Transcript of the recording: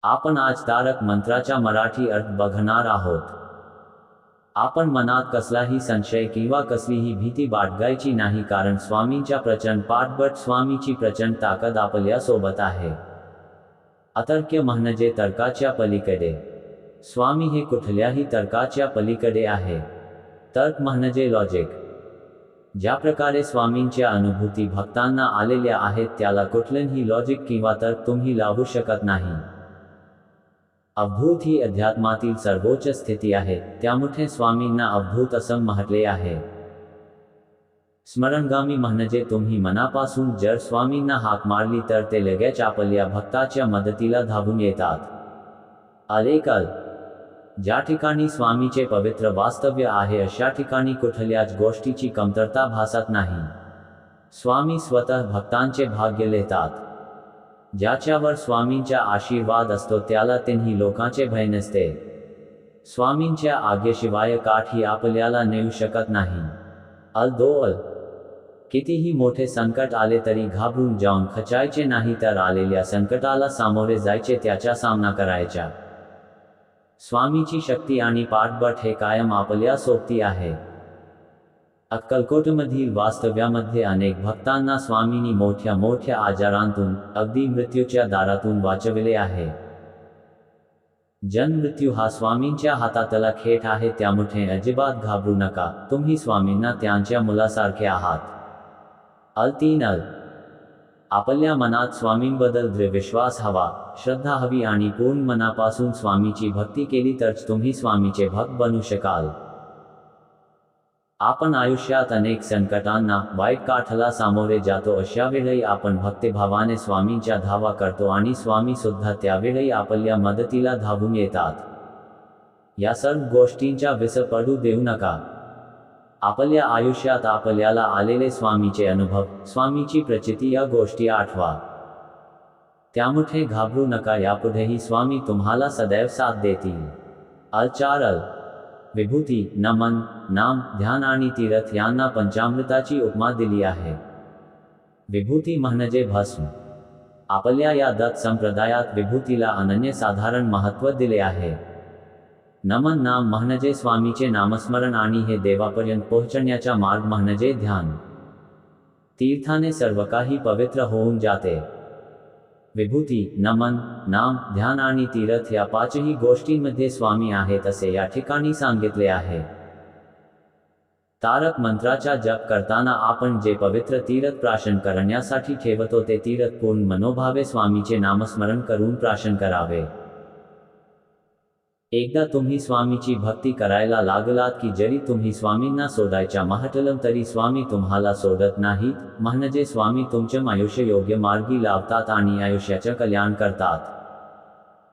आपण आज तारक मंत्राचा मराठी अर्थ बघणार आहोत. आपण मनात कसलाही संशय किंवा कसलीही भीती बाळगायची नाही, कारण स्वामींच्या प्रचंड पाठबळ, स्वामीची प्रचंड ताकद आपल्या सोबत आहे. अतर्क्य म्हणजे तर्काच्या पलीकडे. स्वामी हे कुठल्याही तर्काच्या पलीकडे आहे. तर्क म्हणजे लॉजिक. ज्या प्रकारे स्वामींच्या अनुभूती भक्तांना आलेल्या आहेत त्याला कुठलंही लॉजिक किंवा तर्क तुम्ही लावू शकत नाही. अवधूत ही अध्यात्मातील सर्वोच्च स्थिती आहे, त्यामुळे स्वामींना अवधूत असं म्हटले आहे. स्मरणगामी म्हणजे तुम्ही मनापासून जर स्वामींना हाक मारली तर ते लगेच आपल्या भक्ताच्या मदतीला धावून येतात. अलेकल ज्या ठिकाणी स्वामीचे पवित्र वास्तव्य आहे अशा ठिकाणी कुठल्याच गोष्टीची कमतरता भासत नाही. स्वामी स्वतः भक्तांचे भाग्य लिहितात. ज्याच्यावर स्वामींचा आशीर्वाद असतो त्याला तिन्ही लोकांचे भय नसते. स्वामींच्या आज्ञेशिवाय काठी आपल्याला नेऊ शकत नाही. अल कितीही मोठे संकट आले तरी घाबरून जाऊन खचायचे नाही, तर आलेल्या संकटाला सामोरे जायचे, त्याचा सामना करायचा. स्वामीची शक्ती आणि पाठबळ हे कायम आपल्या सोबती आहे. अक्कलकोटमधील वास्तव्यामध्ये अनेक भक्तांना स्वामींनी मोठ्या मोठ्या आजारांतून, अगदी मृत्यूच्या दारातून वाचविले आहे. जन्म मृत्यू हा स्वामींच्या हातातला खेळ आहे, त्यामुळे अजिबात घाबरू नका. तुम्ही स्वामींना त्यांच्या मुलासारखे आहात. आपल्या मनात स्वामींबद्दल दृढ विश्वास हवा, श्रद्धा हवी आणि पूर्ण मनापासून स्वामीची भक्ती केली तरच तुम्ही स्वामीचे भक्त बनू शकाल. आपण आयुष्यात अनेक संकटांना, वाईट काठाला सामोरे जातो. अशा वेळी आपण भक्तिभावाने स्वामींच्या धावा करतो आणि स्वामी सुद्धा त्यावेळी आपल्या मदतीला धावून येतात. या सर्व गोष्टींचा विसर पडू देऊ नका. आपल्या आयुष्यात आपल्याला आलेले स्वामीचे अनुभव, स्वामीची प्रचिती या गोष्टी आठवा. त्यामुळे घाबरू नका. यापुढेही स्वामी तुम्हाला सदैव साथ देतील. विभूती, नमन, नाम, ध्यान आणि तीर्थ यांना पंचामृताची उपमा दिली आहे. विभूती म्हणजे भस्म. आपल्या या दत्त संप्रदायात विभूतीला अनन्यसाधारण महत्त्व दिले आहे. नमन, नाम म्हणजे स्वामीचे नामस्मरण आणि हे देवापर्यंत पोहोचण्याचा मार्ग म्हणजे ध्यान. तीर्थाने सर्व काही पवित्र होऊन जाते. विभूती, नमन, नाम, ध्यान आणि तीर्थ या पाचही गोष्टींमध्ये स्वामी आहेत असे या ठिकाणी सांगितले आहे. तारक मंत्राचा जप करताना आपण जे पवित्र तीर्थ प्राशन करण्यासाठी ठेवतो ते तीर्थ पूर्ण मनोभावे स्वामीचे नामस्मरण करून प्राशन करावे. एकदा तुम्ही स्वामीची भक्ती करायला लागलात की जरी तुम्ही स्वामींना सोडायच्या म्हटलं तरी स्वामी तुम्हाला सोडत नाहीत. म्हणजे स्वामी तुमचे आयुष्य योग्य मार्गी लावतात आणि आयुष्याचे कल्याण करतात.